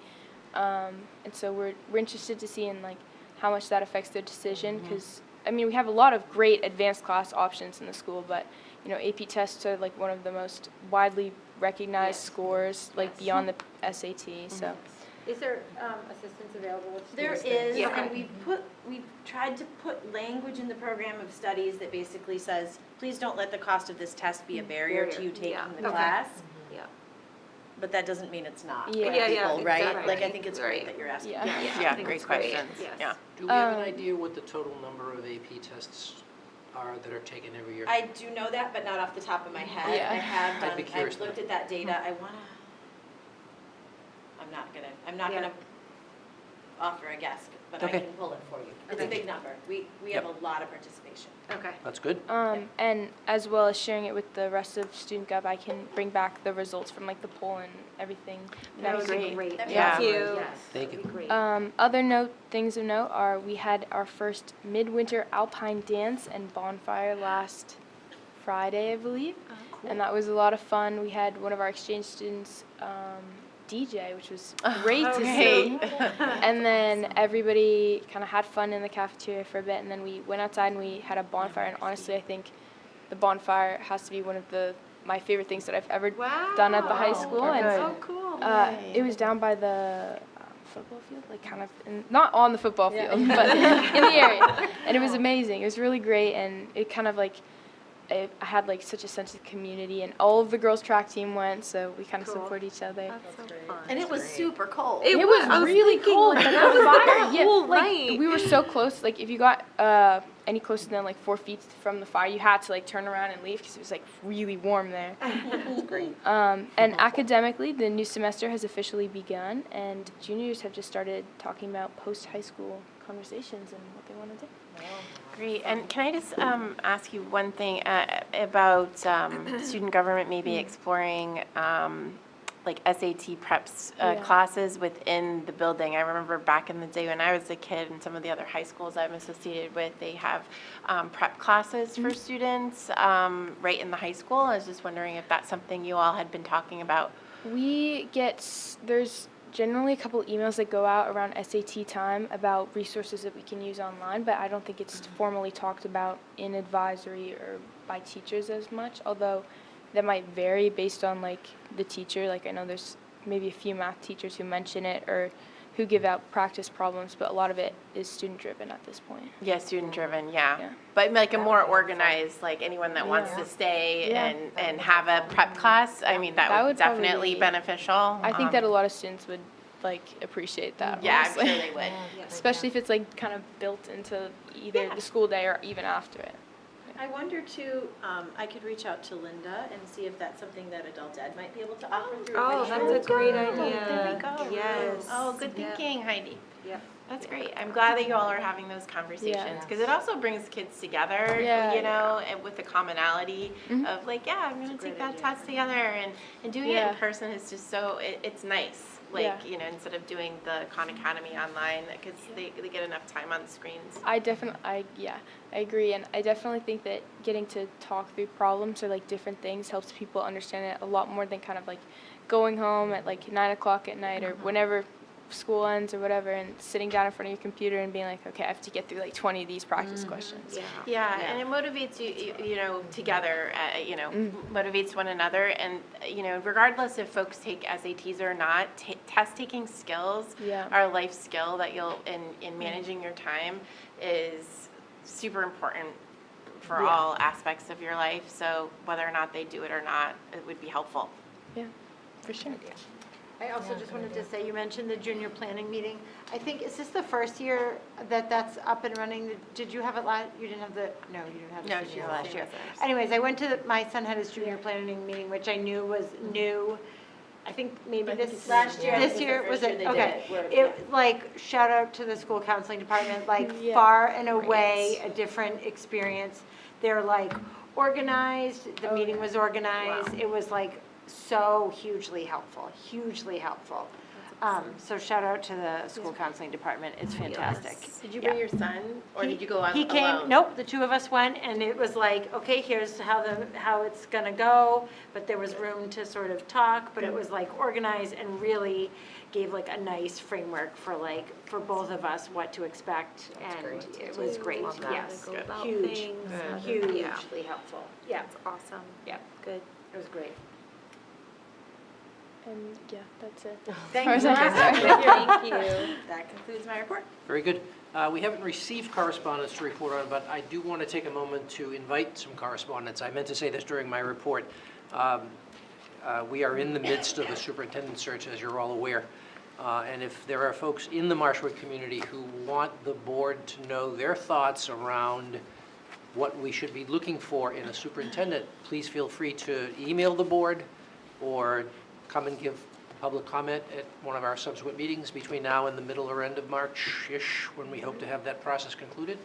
and so we're interested to see in like how much that affects their decision, because I mean we have a lot of great advanced class options in the school, but you know AP tests are like one of the most widely recognized scores, like beyond the SAT. So Is there assistance available with There students? is, and we've tried to put language in the program of studies that basically says, please don't let the cost of this test be a barrier to you taking the class. Yeah. But that doesn't mean it's not for Yeah. people, right? exactly. Like, I think it's great that you're asking. Yeah. Yeah, great questions. Yeah. Do we have an idea what the total number of AP tests are that are taken every year? I do know that, but not off the top of my head. Yeah. I have I'd be done, curious I've looked at that data. I'm not gonna offer a guess, but I Okay. can pull it for you. It's a big number. We have a lot of participation. Okay. That's good. and as well as sharing it with the rest of Student Gov, I can bring back the results from like the poll and everything. That would be next week. great. Yeah. Thank you. Yes, Thank that'd be you. great. Other things of note are we had our first midwinter alpine dance and bonfire last Friday, I believe, and that was a lot of fun. We had one of our exchange students DJ, which was great to see. And then everybody kind of had fun in the cafeteria for a bit, and then we went outside and we had a bonfire. And honestly, I think the bonfire has to be one of my favorite things that I've ever done at the high school. And Oh, cool. it was down by the football field, like kind of not on the football field, but in the area. And it was amazing. It was really great, and it kind of like I had like such a sense of community, and all of the girls track team went, so we kind of support each other. And it was super cold. It was really cold, but that the was fire, the yeah, whole like night. we were so close. Like if you got any closer than like 4 feet from the fire, you had to like turn around and leave because it was like really warm there. That's great. And academically, the new semester has officially begun, and juniors have just started talking about post-high school conversations and what they want to do. Great, and can I just ask you one thing about student government maybe exploring like SAT preps classes within the building? I remember back in the day when I was a kid and some of the other high schools I'm associated with, they have prep classes for students right in the high school. I was just wondering if that's something you all had been talking about. There's generally a couple emails that go out around SAT time about resources that we can use online, but I don't think it's formally talked about in advisory or by teachers as much, although that might vary based on like the teacher. Like I know there's maybe a few math teachers who mention it or who give out practice problems, but a lot of it is student driven at this point. Yeah, student driven, yeah. But like a more organized, like anyone that wants to stay and have a prep class, I mean, that would definitely probably be beneficial. I think that a lot of students would like appreciate that. Yeah, I'm honestly. sure they would. Especially if it's like kind of built into either the school day or even after it. I wonder too, I could reach out to Linda and see if that's something that Adult Ed might be able to offer through. Oh, that's a great idea. There we go. Yes. Oh, good thinking, Heidi. Yep. That's great. I'm glad that you all are having those conversations because it also brings kids together, you know, and with the commonality of like, yeah, I'm going to take that test together and doing it in person is just so, it's nice. Like, you know, instead of doing the Khan Academy online because they get enough time on the screens. I agree, and I definitely think that getting to talk through problems or like different things helps people understand it a lot more than kind of like going home at like 9 o'clock at night or whenever school ends or whatever and sitting down in front of your computer and being like, okay, I have to get through like 20 of these practice questions. Yeah, and it motivates you know, together, you know, motivates one another. And, you know, regardless if folks take SATs or not, test-taking skills are a life skill that you'll, in managing your time, is super important for all aspects of your life. So whether or not they do it or not, it would be helpful. Yeah, for sure. I also just wanted to say, you mentioned the junior planning meeting. I think, is this the first year that that's up and running? Did you have it last, you didn't have the, no, you didn't have No, it this she year, didn't. last year. Anyways, I went to, my son had his junior planning meeting, which I knew was new. I think maybe this. Last year was This the year, first was year it? they did Okay. it, where- It, like, shout out to the school counseling department, like, Yeah. far and away, a different experience. They're like organized, the meeting was organized. It was like so hugely helpful, hugely helpful. So shout out to the school counseling department, it's fantastic. Did you bring your son, or did you go on He came, alone? nope, the two of us went, and it was like, okay, here's how it's gonna go, but there was room to sort of talk, but it was like organized and really gave like a nice framework for like, for both of us, what to expect, and it was great, Love that. yes. Go about Huge, things, hugely helpful, yeah, That's awesome. yeah, Good. it was great. And yeah, that's it. Thank As you. far as I'm concerned. Thank you. That concludes my report. Very good. We haven't received correspondence to report on, but I do want to take a moment to invite some correspondence. I meant to say this during my report. We are in the midst of the superintendent search, as you're all aware. And if there are folks in the Marshwood community who want the board to know their thoughts around what we should be looking for in a superintendent, please feel free to email the board or come and give public comment at one of our subsequent meetings between now and the middle or end of March-ish, when we hope to have that process concluded.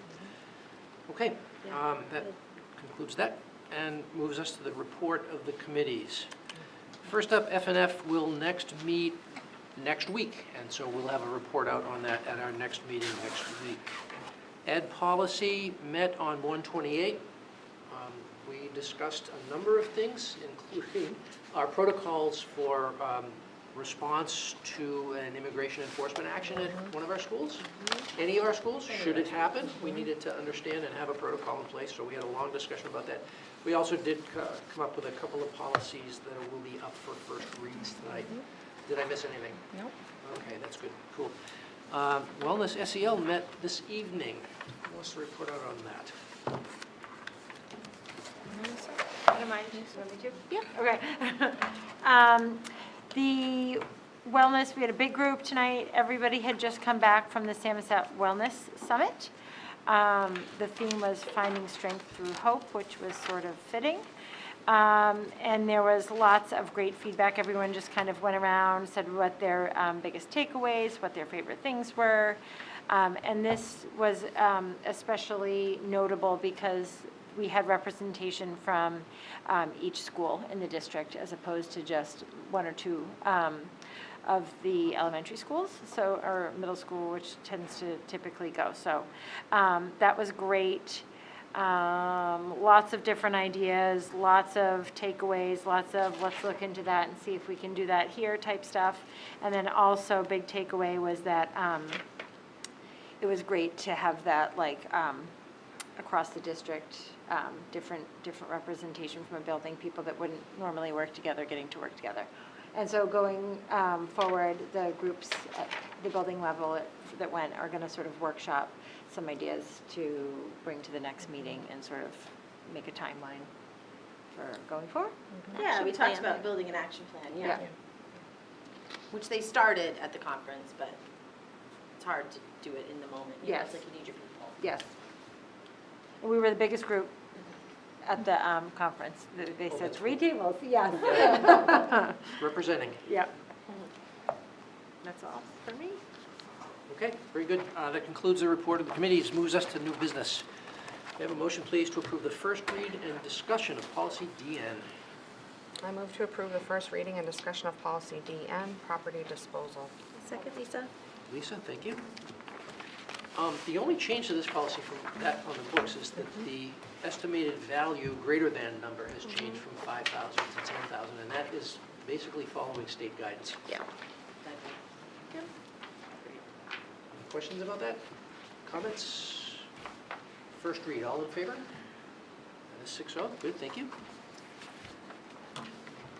Okay, that concludes that and moves us to the report of the committees. First up, FNF will next meet next week, and so we'll have a report out on that at our next meeting next week. Ed Policy met on 1/28. We discussed a number of things, including our protocols for response to an immigration enforcement action at one of our schools, any of our schools, should it happen. We needed to understand and have a protocol in place, so we had a long discussion about that. We also did come up with a couple of policies that will be up for first reads tonight. Did I miss anything? Nope. Okay, that's good, cool. Wellness SEL met this evening. Who wants to report out on that? I don't mind, you want me to? Yeah. Okay. The wellness, we had a big group tonight. Everybody had just come back from the Samoset Wellness Summit. The theme was Finding Strength Through Hope, which was sort of fitting. And there was lots of great feedback. Everyone just kind of went around, said what their biggest takeaways, what their favorite things were. And this was especially notable because we had representation from each school in the district as opposed to just one or two of the elementary schools, so, or middle school, which tends to typically go. So that was great. Lots of different ideas, lots of takeaways, lots of let's look into that and see if we can do that here type stuff. And then also big takeaway was that it was great to have that like across the district, different representation from a building, people that wouldn't normally work together getting to work together. And so going forward, the groups at the building level that went are going to sort of workshop some ideas to bring to the next meeting and sort of make a timeline for going forward. Yeah, we Action talked plan. about building an action plan, Yeah. yeah. Which they started at the conference, but it's hard to do it in the moment. You know, Yes. It's like you need your people. Yes. And we were the biggest group at the conference. They said 3 tables, yes. Representing. Yeah. That's all for me. Okay, very good. That concludes the report of the committees. Moves us to new business. May I have a motion, please, to approve the first read and discussion of policy DN? I move to approve the first reading and discussion of policy DN, property disposal. Second, Lisa? Lisa, thank you. The only change to this policy from that on the books is that the estimated value greater than number has changed from 5,000 to 10,000, and that is basically following state guidance. Yeah. Questions about that? Comments? First read, all in favor? That is 6-0, good, thank you.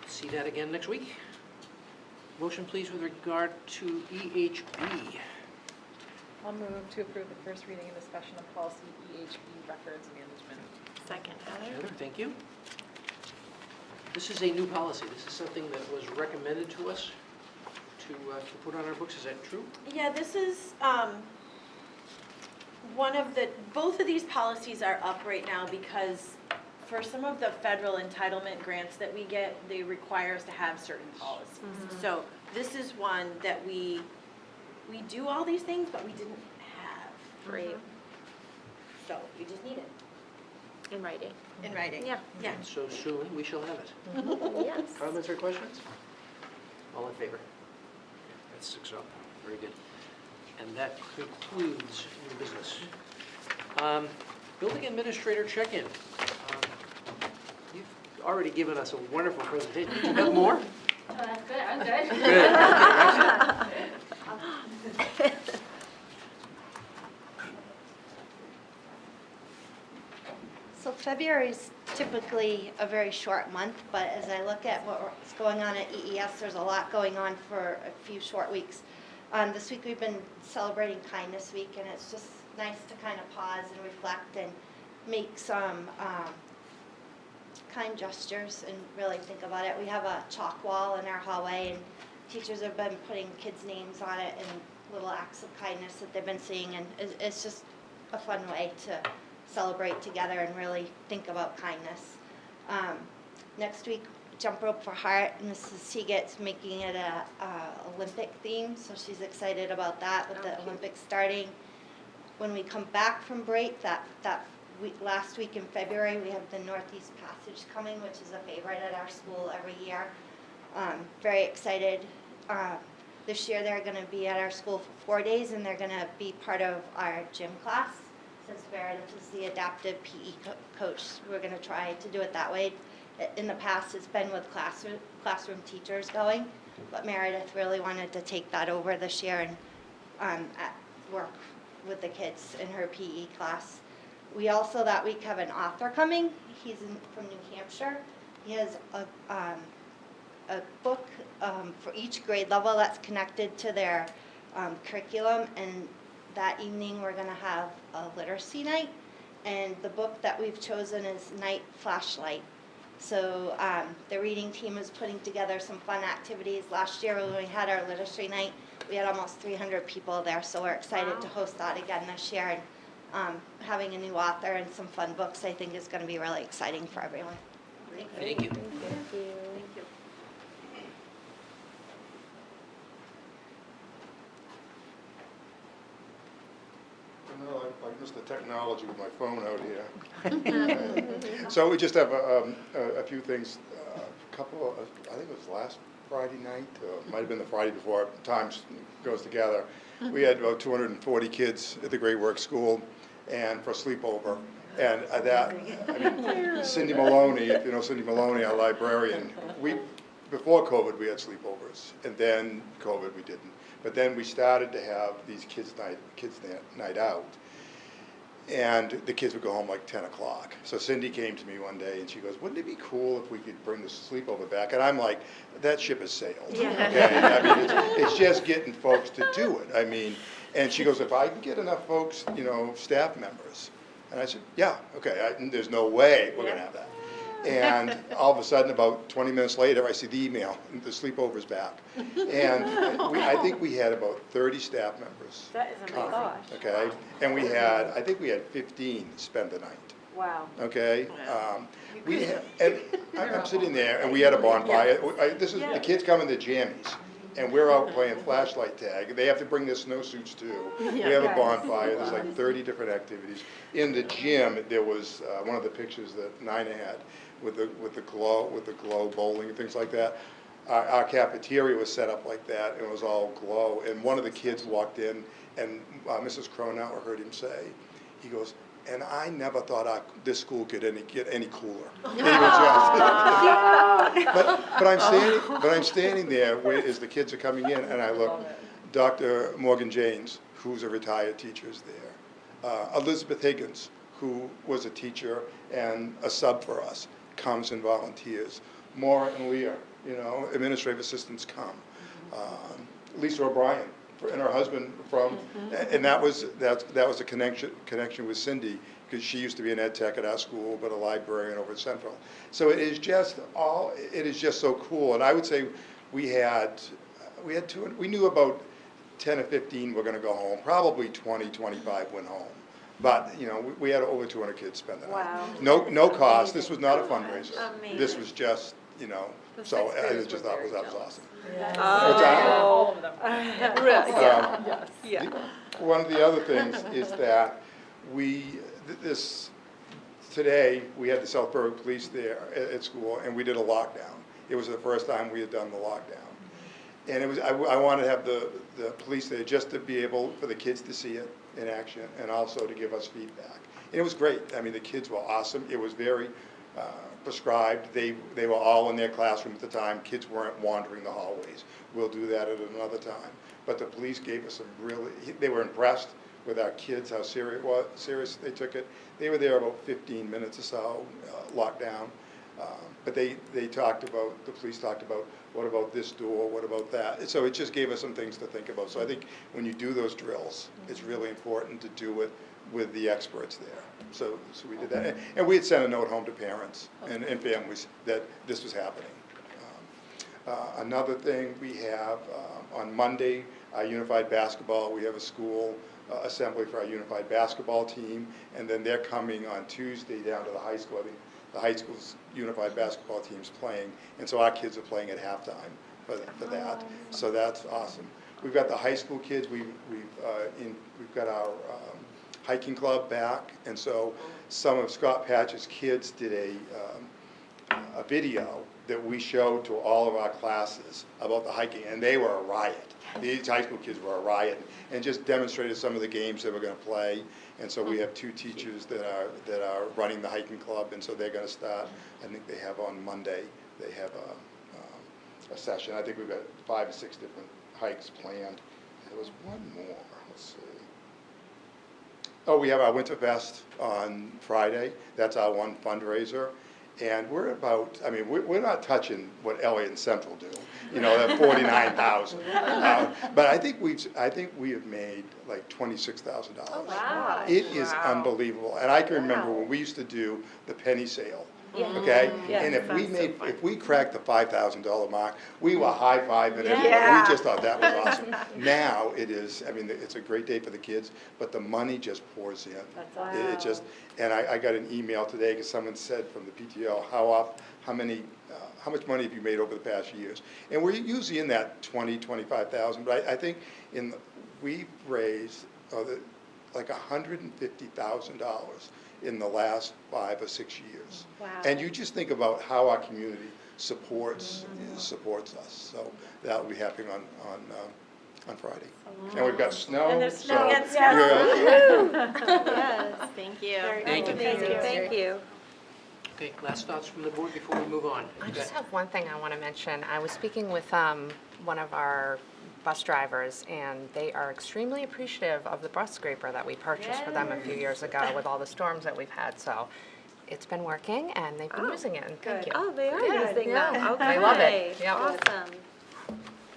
See that again next week. Motion, please, with regard to EHB. I'll move to approve the first reading and discussion of policy EHB records management. Second, Heather, thank you. This is a new policy. This is something that was recommended to us to put on our books, is that true? Yeah, this is one of the, both of these policies are up right now because for some of the federal entitlement grants that we get, they require us to have certain policies. So this is one that we do all these things, but we didn't have. Great. So we just need it In writing. in writing. Yeah. Yeah. And so soon, we shall have it. Yes. Comments or questions? All in favor? That's 6-0. Very good. And that concludes new business. Building administrator check-in. You've already given us a wonderful presentation. Do you have more? That's good, I'm good. Good. Okay, excellent. So February is typically a very short month, but as I look at what's going on at EES, there's a lot going on for a few short weeks. This week we've been celebrating Kindness Week, and it's just nice to kind of pause and reflect and make some kind gestures and really think about it. We have a chalk wall in our hallway, and teachers have been putting kids' names on it and little acts of kindness that they've been seeing, and it's just a fun way to celebrate together and really think about kindness. Next week, Jump Rope for Heart, Mrs. Seagett's making it a Olympic theme, so she's excited about that with the Olympics starting. When we come back from break, last week in February, we have the Northeast Passage coming, which is a favorite at our school every year. Very excited. This year they're going to be at our school for 4 days, and they're going to be part of our gym class. Since Meredith is the adaptive PE coach, we're going to try to do it that way. In the past, it's been with classroom teachers going, but Meredith really wanted to take that over this year and work with the kids in her PE class. We also that week have an author coming. He's from New Hampshire. He has a book for each grade level that's connected to their curriculum, and that evening we're going to have a literacy night, and the book that we've chosen is Night Flashlight. So the reading team is putting together some fun activities. Last year when we had our literacy night, we had almost 300 people there, so we're excited to host that again this year. And having a new author and some fun books, I think, is going to be really exciting for everyone. Thank you. Thank you. No, I missed the technology with my phone out here. So we just have a few things. I think it was last Friday night, might have been the Friday before, times goes together. We had about 240 kids at the Great Works School and for a sleepover. And Cindy Maloney, if you know Cindy Maloney, our librarian, before COVID we had sleepovers, and then COVID we didn't. But then we started to have these kids night out, and the kids would go home like 10 o'clock. So Cindy came to me one day and she goes, "Wouldn't it be cool if we could bring the sleepover back?" And I'm like, "That ship has sailed." Yeah. Okay, I mean it's just getting folks to do it. I mean, and she goes, "If I can get enough folks, staff members," and I said, "Yeah, okay. There's no way we're gonna have that." And all of a sudden, about 20 minutes later, I see the email, the sleepover's back. And I think we had about 30 staff members That is come, amazing. okay? And I think we had 15 spend the night, Wow. okay? I'm sitting there, and we had a bonfire. The kids come in their jammies, and we're out playing flashlight tag. They have to bring their snowsuits too. We have a bonfire. There's like 30 different activities. In the gym, there was one of the pictures that Nina had with the glow bowling and things like that. Our cafeteria was set up like that, and it was all glow. And one of the kids walked in, and Mrs. Cronauer heard him say, he goes, "And I never thought this school could get any cooler." And he was just, but I'm standing there as the kids are coming in, and I look, Dr. Morgan James, who's a retired teacher, is there. Elizabeth Higgins, who was a teacher and a sub for us, comes and volunteers. Maura and Leah, administrative assistants come. Lisa O'Brien and her husband and that was a connection with Cindy, because she used to be an ed tech at our school, but a librarian over at Central. So it is just so cool. And I would say we had we knew about 10 or 15 were gonna go home, probably 20, 25 went home. But, you know, we had over 200 kids spend the night. Wow. No cost, this was not a fundraiser. Amazing. This was just, you know, so I just thought that was awesome. All of them. One of the other things is that today, we had the Southbury Police there at school, and we did a lockdown. It was the first time we had done the lockdown. And I wanted to have the police there just to be able, for the kids to see it in action, and also to give us feedback. And it was great. I mean, the kids were awesome. It was very prescribed. They were all in their classroom at the time. Kids weren't wandering the hallways. We'll do that at another time. But the police gave us they were impressed with our kids, how serious they took it. They were there about 15 minutes or so, locked down. But the police talked about, what about this door, what about that? So it just gave us some things to think about. So I think when you do those drills, it's really important to do it with the experts there. So we did that. And we had sent a note home to parents and families that this was happening. Another thing we have, on Monday, our unified basketball, we have a school assembly for our unified basketball team, and then they're coming on Tuesday down to the high school. I think the high school's unified basketball team's playing, and so our kids are playing at halftime for that. So that's awesome. We've got the high school kids. We've got our hiking club back, and so some of Scott Patch's kids did a video that we showed to all of our classes about the hiking, and they were a riot. These high school kids were a riot, and just demonstrated some of the games that we're going to play. And so we have 2 teachers that are running the hiking club, and so they're going to start. I think they have on Monday. They have a session. I think we've got 5 or 6 different hikes planned. There was one more. Let's see. Oh, we have our Winterfest on Friday. That's our one fundraiser. And we're about, I mean, we're not touching what Elliott and Central do, you know, that 49,000. But I think we have made like $26,000. Oh, wow. It is unbelievable. And I can remember when we used to do the penny sale. Okay? Yeah. And if we cracked the $5,000 mark, we were high-fiving it. Yeah. We just thought that was awesome. Now it is, I mean, it's a great day for the kids, but the money just pours in. That's awesome. It just, and I got an email today because someone said from the PTO, how much money have you made over the past years? And we're usually in that 20, 25,000, but I think we've raised like $150,000 in the last 5 or 6 years. Wow. And you just think about how our community supports us. So that will be happening on Friday. And we've got snow. And there's so snow. we're- Yes. Thank you. Thank you. Thank you. Okay, last thoughts from the board before we move on. I just have one thing I want to mention. I was speaking with one of our bus drivers, and they are extremely appreciative of the bus scraper that we purchased for them a few years ago with all the storms that we've had. So it's been working, and they've been using it, and thank you. Oh, they are Yeah, using yeah. that. Okay. They love it. Yep. Awesome.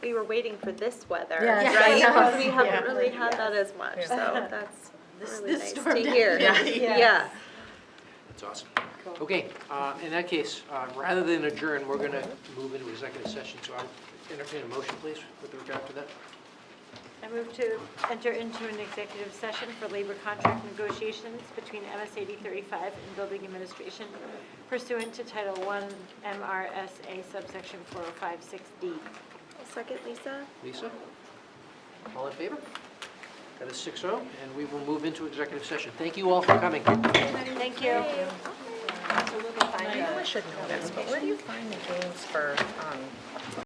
We were waiting for this weather, Yes. right? Yes. Because we haven't Yeah. really had that as much, Yeah. so that's really this nice storm to hear. definitely- Yeah. That's awesome. Okay, in that case, rather than adjourn, we're going to move into executive session. So I'll entertain a motion, please, with regard to that. I move to enter into an executive session for labor contract negotiations between MS80 35 and Building Administration pursuant to Title I MRSA subsection 4056D. Second, Lisa? Lisa? All in favor? That is 6-0, and we will move into executive session. Thank you all for coming. Thank you. I know I should know this, but where do you find the games for